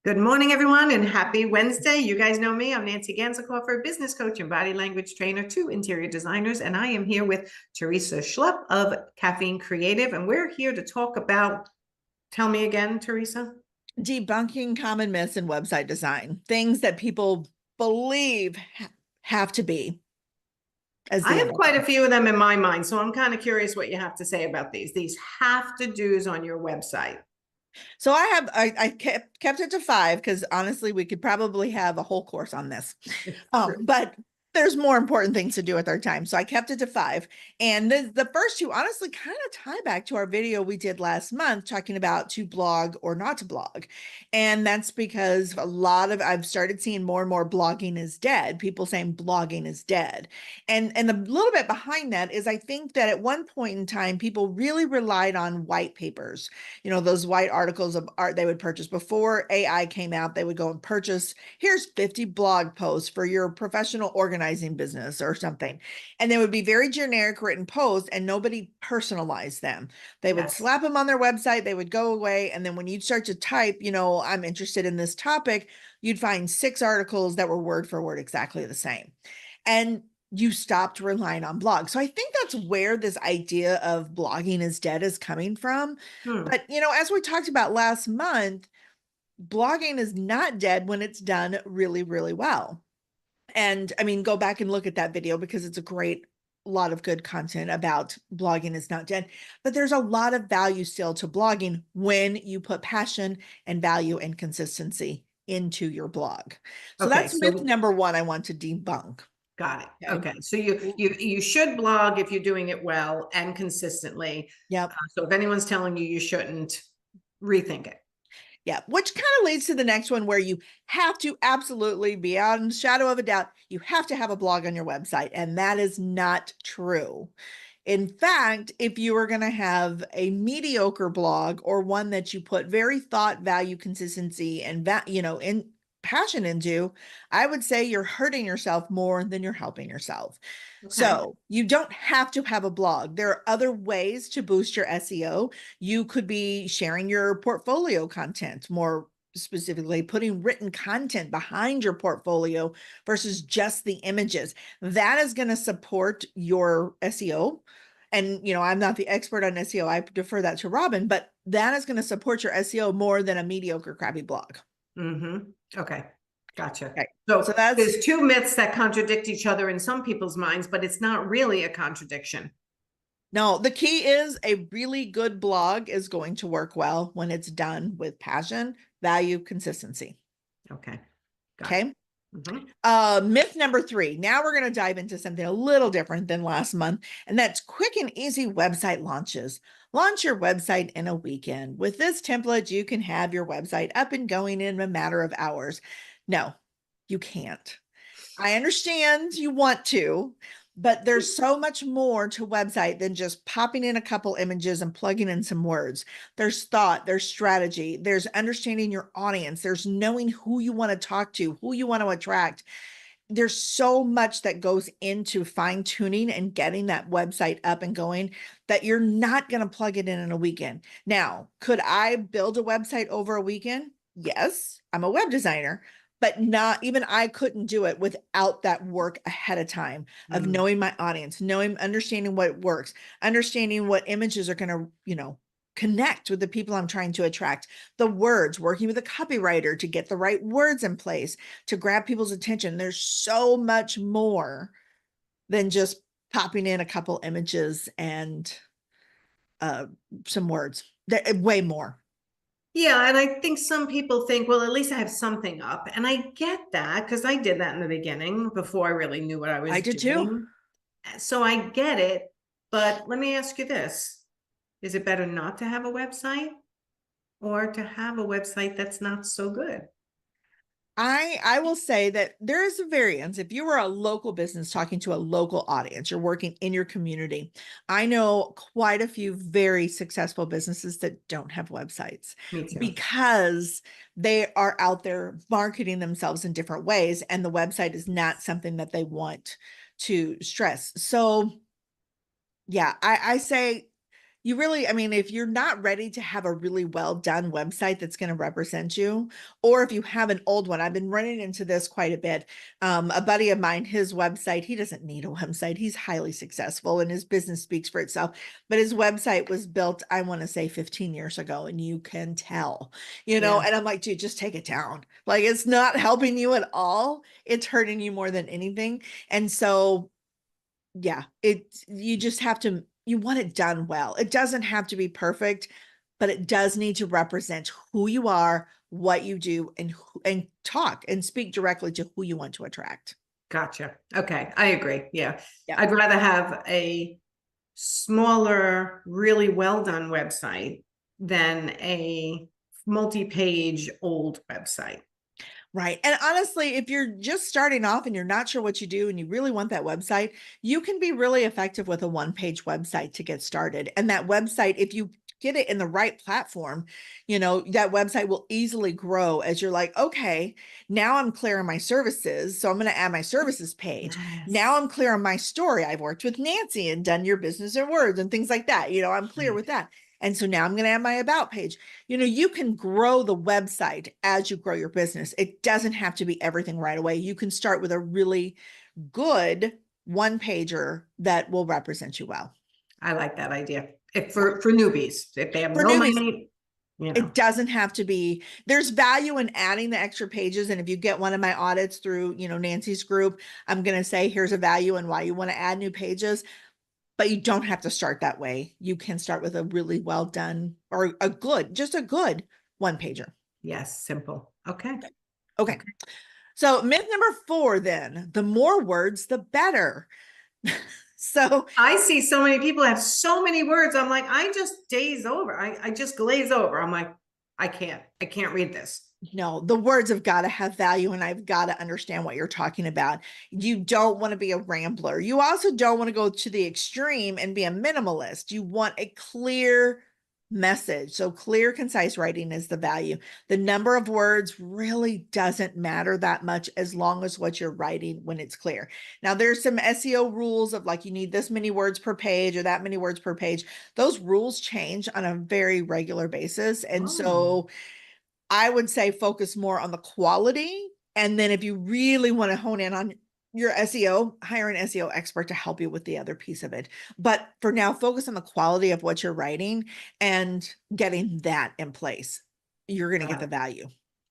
Good morning, everyone, and happy Wednesday. You guys know me. I'm Nancy Ganzikoffer, business coach and body language trainer to interior designers, and I am here with Teresa Schlupp of Caffeine Creative, and we're here to talk about, tell me again, Teresa. Debunking common myths in website design, things that people believe have to be as I the have end. quite a few of them in my mind, so I'm kind of curious what you have to say about these have to do's on your website. So I kept it to 5 because honestly, we could probably have a whole course on this. But there's more important things to do with our time. So I kept it to 5. And the first two honestly kind of tie back to our video we did last month talking about to blog or not to blog. And that's because I've started seeing more and more blogging is dead. People saying blogging is dead. And the little bit behind that is I think that at one point in time, people really relied on white papers, those white articles of art they would purchase before AI came out. They would go and purchase, here's 50 blog posts for your professional organizing business or something. And they would be very generic written posts and nobody personalized them. They would slap them on their website, they would go away. And then when you'd start to type, I'm interested in this topic, you'd find 6 articles that were word for word exactly the same. And you stopped relying on blogs. So I think that's where this idea of blogging is dead is coming from. But, as we talked about last month, blogging is not dead when it's done really, really well. And I mean, go back and look at that video because it's a great lot of good content about blogging is not dead, but there's a lot of value still to blogging when you put passion and value and consistency into your blog. So Okay, that's myth number 1 I want to debunk. got it. Okay. So you should blog if you're doing it well and consistently. Yep. So if anyone's telling you you shouldn't, rethink it. Yeah, which kind of leads to the next one where you have to absolutely be out in the shadow of a doubt. You have to have a blog on your website, and that is not true. In fact, if you are going to have a mediocre blog or one that you put very thought, value, consistency, and in passion into, I would say you're hurting yourself more than you're helping yourself. Okay. So you don't have to have a blog. There are other ways to boost your SEO. You could be sharing your portfolio content, more specifically putting written content behind your portfolio versus just the images. That is going to support your SEO. And, I'm not the expert on SEO. I defer that to Robin, but that is going to support your SEO more than a mediocre, crappy blog. Okay. Gotcha. Okay. So there's 2 myths that contradict each other in some people's minds, but it's not really a contradiction. No, the key is a really good blog is going to work well when it's done with passion, value, consistency. Okay. Okay. Myth number 3. Now we're going to dive into something a little different than last month, and that's quick and easy website launches. Launch your website in a weekend. With this template, you can have your website up and going in a matter of hours. No, you can't. I understand you want to, but there's so much more to website than just popping in a couple images and plugging in some words. There's thought, there's strategy, there's understanding your audience, there's knowing who you want to talk to, who you want to attract. There's so much that goes into fine tuning and getting that website up and going that you're not going to plug it in a weekend. Now, could I build a website over a weekend? Yes, I'm a web designer, but not even I couldn't do it without that work ahead of time of knowing my audience, understanding what works, understanding what images are going to, connect with the people I'm trying to attract, the words, working with a copywriter to get the right words in place to grab people's attention. There's so much more than just popping in a couple images and some words. Way more. Yeah, and I think some people think, well, at least I have something up. And I get that because I did that in the beginning before I really knew what I was I did doing. too. So I get it. But let me ask you this. Is it better not to have a website or to have a website that's not so good? I will say that there is a variance. If you were a local business talking to a local audience, you're working in your community. I know quite a few very successful businesses that don't have websites Me too. because they are out there marketing themselves in different ways, and the website is not something that they want to stress. So, yeah, I say you really, I mean, if you're not ready to have a really well done website that's going to represent you, or if you have an old one, I've been running into this quite a bit. A buddy of mine, his website, he doesn't need a website. He's highly successful and his business speaks for itself. But his website was built, I want to say 15 years ago, and you can tell, Yeah. and I'm like, dude, just take it down. Like, it's not helping you at all. It's hurting you more than anything. And so, yeah, you just have to, you want it done well. It doesn't have to be perfect, but it does need to represent who you are, what you do, and talk and speak directly to who you want to attract. Gotcha. Okay. I agree. Yeah. Yeah. I'd rather have a smaller, really well done website than a multi-page old website. Right. And honestly, if you're just starting off and you're not sure what you do and you really want that website, you can be really effective with a one-page website to get started. And that website, if you get it in the right platform, that website will easily grow as you're like, okay, now I'm clear on my services. So I'm going to add my services page. Now Yes. I'm clear on my story. I've worked with Nancy and done your business in words and things like that. I'm clear Right. with that. And so now I'm going to add my about page. You can grow the website as you grow your business. It doesn't have to be everything right away. You can start with a really good one pager that will represent you well. I like that idea. If Yeah. for newbies, if they have For no newbies, money, it doesn't have to be, there's value in adding the extra pages. And if you get one of my audits through, Nancy's group, I'm going to say, here's a value and why you want to add new pages, but you don't have to start that way. You can start with a really well done or just a good one pager. yes, simple. Okay. Okay. So myth number 4, then, the more words, the better. So I see so many people have so many words. I'm like, I just daze over. I just glaze over. I'm like, I can't read this. no, the words have got to have value, and I've got to understand what you're talking about. You don't want to be a rambler. You also don't want to go to the extreme and be a minimalist. You want a clear message. So clear, concise writing is the value. The number of words really doesn't matter that much as long as what you're writing when it's clear. Now, there's some SEO rules of like you need this many words per page or that many words per page. Those rules change on a very regular basis. And Oh, so I would say focus more on the quality. And then if you really want to hone in on your SEO, hire an SEO expert to help you with the other piece of it. But for now, focus on the quality of what you're writing and getting that in place. You're going to get got the it. value.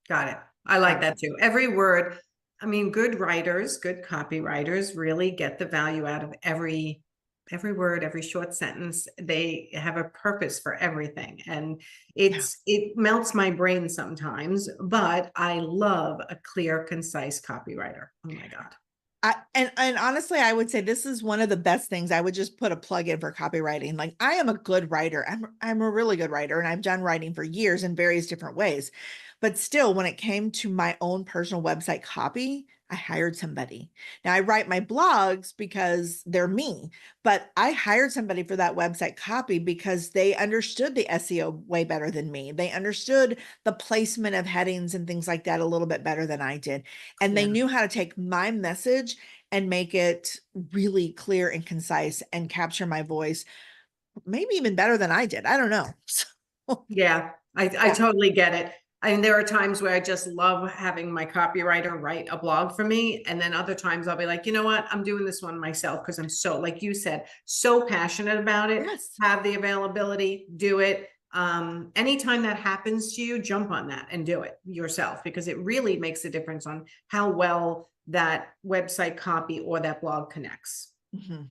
Got it. I like that too. Every word. I mean, good writers, good copywriters really get the value out of every word, every short sentence. They have a purpose for everything. And Yeah. it melts my brain sometimes, but I love a clear, concise copywriter. Oh my God. And honestly, I would say this is one of the best things. I would just put a plug in for copywriting. Like, I am a good writer. I'm a really good writer, and I've done writing for years in various different ways. But still, when it came to my own personal website copy, I hired somebody. Now I write my blogs because they're me, but I hired somebody for that website copy because they understood the SEO way better than me. They understood the placement of headings and things like that a little bit better than I did. And they Yeah. knew how to take my message and make it really clear and concise and capture my voice, maybe even better than I did. I don't know. So, Yeah, I yeah. totally get it. I mean, there are times where I just love having my copywriter write a blog for me. And then other times I'll be like, you know what? I'm doing this one myself because I'm so, like you said, so passionate about it. Yes. Have the availability, do it. Anytime that happens to you, jump on that and do it yourself because it really makes a difference on how well that website copy or that blog connects. Mhm.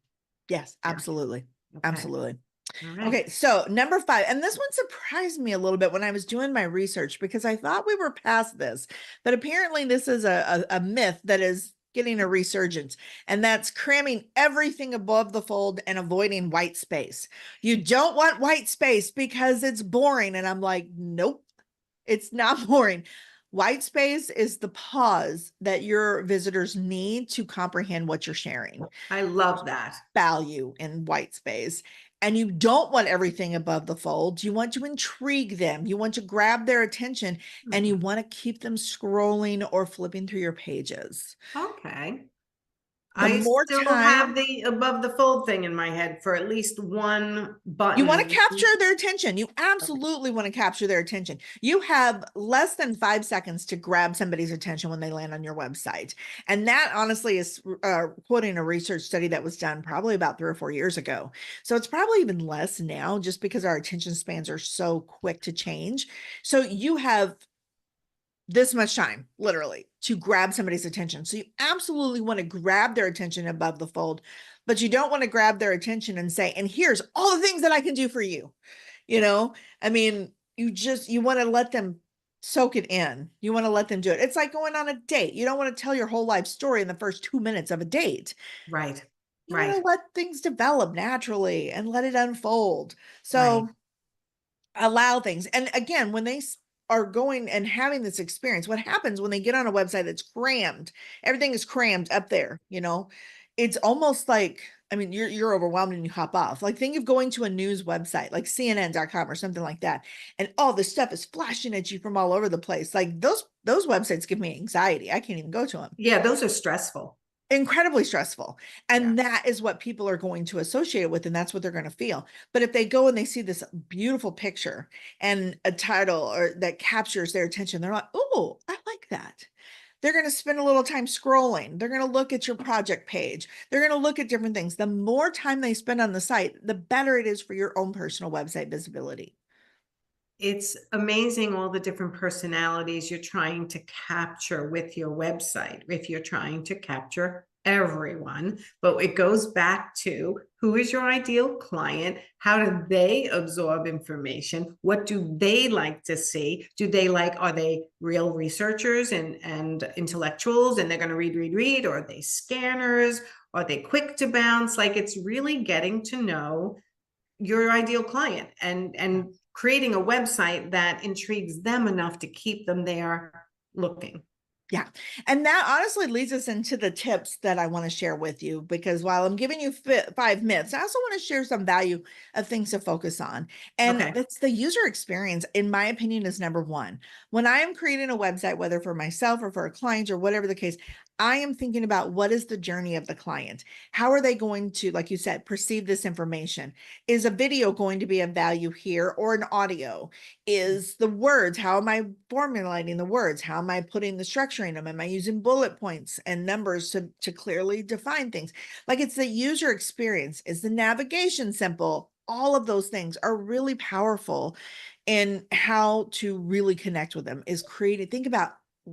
Yes, Yeah. absolutely. Okay. Absolutely. All right. Okay, so number 5, and this one surprised me a little bit when I was doing my research because I thought we were past this, but apparently this is a myth that is getting a resurgence, and that's cramming everything above the fold and avoiding white space. You don't want white space because it's boring, and I'm like, nope, it's not boring. White space is the pause that your visitors need to comprehend what you're sharing. I love that. Value in white space. And you don't want everything above the fold. You want to intrigue them. You want to grab their attention, and you Hmm. want to keep them scrolling or flipping through your pages. Okay. The I more still have time the above the fold thing in my head for at least one you want to button. capture their attention. You absolutely want to capture their attention. You have less than 5 seconds to grab somebody's attention when they land on your website. And that honestly is quoting a research study that was done probably about 3 or 4 years ago. So it's probably even less now just because our attention spans are so quick to change. So you have this much time, literally, to grab somebody's attention. So you absolutely want to grab their attention above the fold, but you don't want to grab their attention and say, and here's all the things that I can do for you. You know, I mean, you want to let them soak it in. You want to let them do it. It's like going on a date. You don't want to tell your whole life story in the first 2 minutes of a date. Right, You want right, to let things develop naturally and let it unfold. right. So allow things. And again, when they are going and having this experience, what happens when they get on a website that's crammed, everything is crammed up there, it's almost like, I mean, you're overwhelmed and you hop off. Like think of going to a news website like CNN.com or something like that. And all this stuff is flashing at you from all over the place. Like those websites give me anxiety. I can't even go to them. Yeah, those are stressful. Incredibly stressful. Yeah. And that is what people are going to associate it with, and that's what they're going to feel. But if they go and they see this beautiful picture and a title or that captures their attention, they're like, oh, I like that. They're going to spend a little time scrolling. They're going to look at your project page. They're going to look at different things. The more time they spend on the site, the better it is for your own personal website visibility. It's amazing all the different personalities you're trying to capture with your website. If you're trying to capture everyone, but it goes back to who is your ideal client? How do they absorb information? What do they like to see? Are they real researchers and intellectuals and they're going to read, or are they scanners? Are they quick to bounce? Like it's really getting to know your ideal client and creating a website that intrigues them enough to keep them there looking. Yeah. And that honestly leads us into the tips that I want to share with you because while I'm giving you 5 myths, I also want to share some value of things to focus on. And Okay. that's the user experience, in my opinion, is number one. When I am creating a website, whether for myself or for a client or whatever the case, I am thinking about what is the journey of the client? How are they going to, like you said, perceive this information? Is a video going to be of value here or an audio? Is the words, how am I formulating the words? How am I putting the structuring them? Am I using bullet points and numbers to clearly define things? Like it's the user experience. Is the navigation simple? All of those things are really powerful in how to really connect with them is created. Think about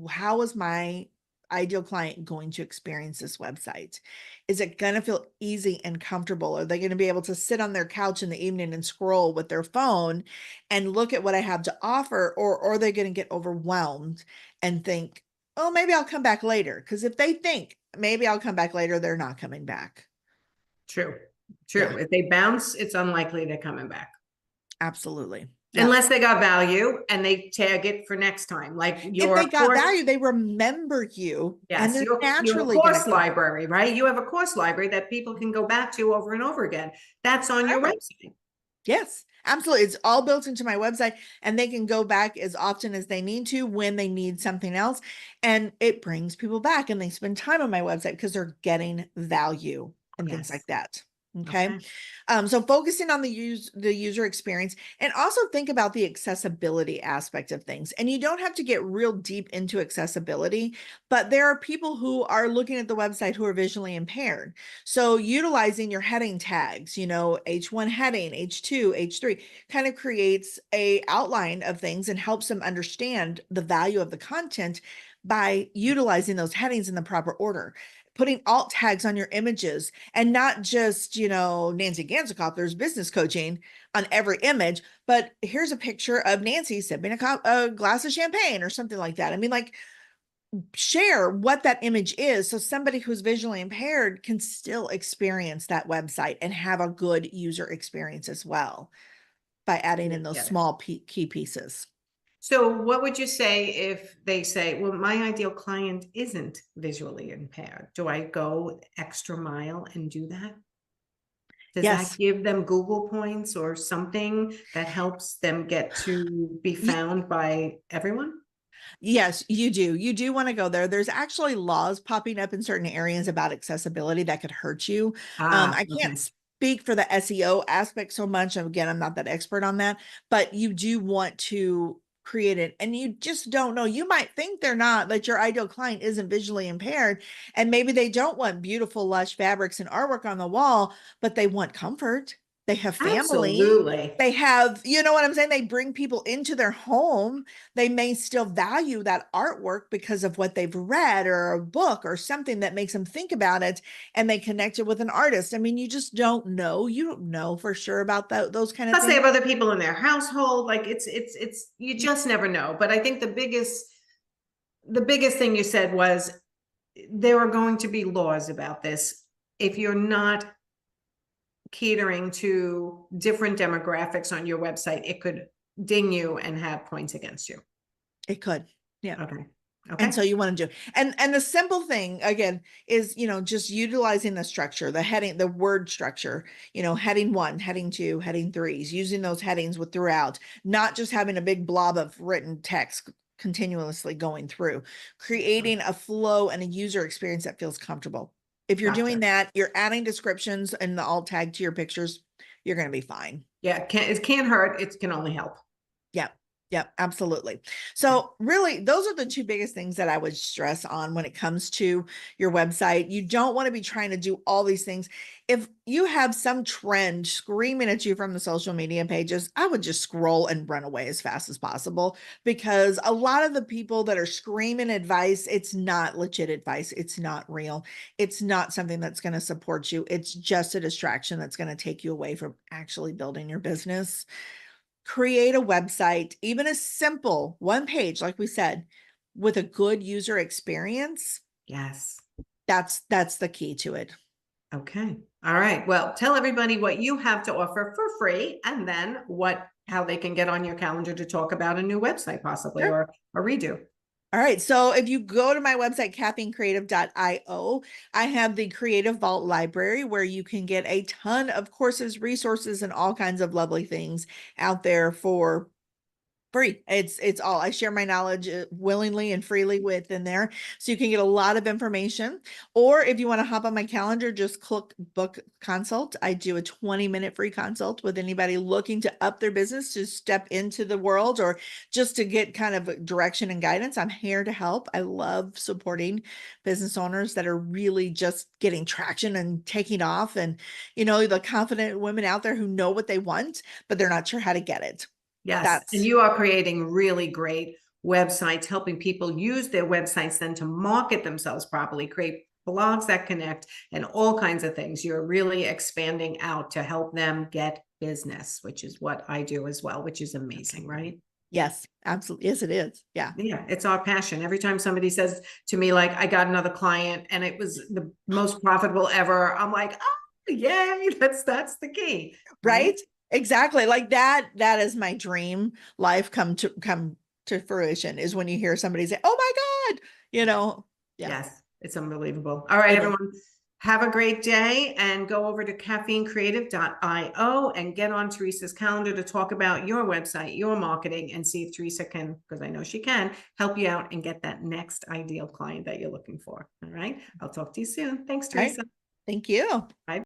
how is my ideal client going to experience this website? Is it going to feel easy and comfortable? Are they going to be able to sit on their couch in the evening and scroll with their phone and look at what I have to offer? Or are they going to get overwhelmed and think, oh, maybe I'll come back later? Because if they think maybe I'll come back later, they're not coming back. True. Yeah, True. If they bounce, it's unlikely they're coming back. absolutely. Yeah. Unless they got value and they tag it for next time. Like If they your got course. value, they remember you and Yes, they're your naturally going to course come. library, right? You have a course library that people can go back to over and over again. That's on your Forever. website. Yes, absolutely. It's all built into my website and they can go back as often as they need to when they need something else. And it brings people back and they spend time on my website because they're getting value and things Yes. like that. Okay. Okay. So focusing on the user experience and also think about the accessibility aspect of things. And you don't have to get real deep into accessibility, but there are people who are looking at the website who are visually impaired. So utilizing your heading tags, H1 heading, H2, H3 kind of creates a outline of things and helps them understand the value of the content by utilizing those headings in the proper order. Putting alt tags on your images and not just, Nancy Ganzikoff, there's business coaching on every image, but here's a picture of Nancy sipping a glass of champagne or something like that. I mean, like, share what that image is so somebody who's visually impaired can still experience that website and have a good user experience as well by adding in those Yeah. small key pieces. So what would you say if they say, well, my ideal client isn't visually impaired? Do I go extra mile and do that? Does that Yes. give them Google points or something that helps them get to be found by everyone? Yes, you do. You do want to go there. There's actually laws popping up in certain areas about accessibility that could hurt you. Ah, I can't okay. speak for the SEO aspect so much. Again, I'm not that expert on that, but you do want to create it, and you just don't know. You might think they're not, that your ideal client isn't visually impaired, and maybe they don't want beautiful, lush fabrics and artwork on the wall, but they want comfort. They have family. Absolutely. They have, you know what I'm saying? They bring people into their home. They may still value that artwork because of what they've read or a book or something that makes them think about it, and they connect it with an artist. I mean, you just don't know. You don't know for sure about those kind of Plus they things. have other people in their household. Like it's you just never know. But I think the biggest thing you said was there are going to be laws about this. If you're not catering to different demographics on your website, it could ding you and have points against you. It could. Yeah. Okay. And Okay. so you want to do, and the simple thing again is, just utilizing the structure, the heading, the word structure, heading 1, heading 2, heading 3s, using those headings with throughout, not just having a big blob of written text continuously going through, creating a flow and a user experience that feels comfortable. If you're doing Gotcha. that, you're adding descriptions and the alt tag to your pictures, you're going to be fine. Yeah, it can't hurt. It can only help. Yeah. Yeah, absolutely. Yeah. So really, those are the two biggest things that I would stress on when it comes to your website. You don't want to be trying to do all these things. If you have some trend screaming at you from the social media pages, I would just scroll and run away as fast as possible, because a lot of the people that are screaming advice, it's not legit advice. It's not real. It's not something that's going to support you. It's just a distraction that's going to take you away from actually building your business. Create a website, even a simple one page, like we said, with a good user experience. Yes. That's the key to it. Okay. All right. Well, tell everybody what you have to offer for free, and then how they can get on your calendar to talk about a new website possibly, Sure. or a redo. All right. So if you go to my website, caffeinecreative.io, I have the Creative Vault library where you can get a ton of courses, resources, and all kinds of lovely things out there for free. It's all, I share my knowledge willingly and freely within there. So you can get a lot of information. Or if you want to hop on my calendar, just click book consult. I do a 20-minute free consult with anybody looking to up their business, to step into the world, or just to get kind of direction and guidance. I'm here to help. I love supporting business owners that are really just getting traction and taking off, and the confident women out there who know what they want, but they're not sure how to get it. Yes. And That's you are creating really great websites, helping people use their websites then to market themselves properly, create blogs that connect, and all kinds of things. You're really expanding out to help them get business, which is what I do as well, which is amazing, right? Yes, absolutely. Yes, it is. Yeah. Yeah, it's our passion. Every time somebody says to me, like, I got another client and it was the most profitable ever, I'm like, oh, yay, that's the key, right? Right? Exactly. Like that is my dream life come to fruition, is when you hear somebody say, "Oh my God," yeah, Yes, it's unbelievable. All right, it is. everyone, have a great day, and go over to caffeinecreative.io and get on Teresa's calendar to talk about your website, your marketing, and see if Teresa can, because I know she can, help you out and get that next ideal client that you're looking for. All right, I'll talk to you soon. Thanks, All right. Teresa. Thank you. Bye.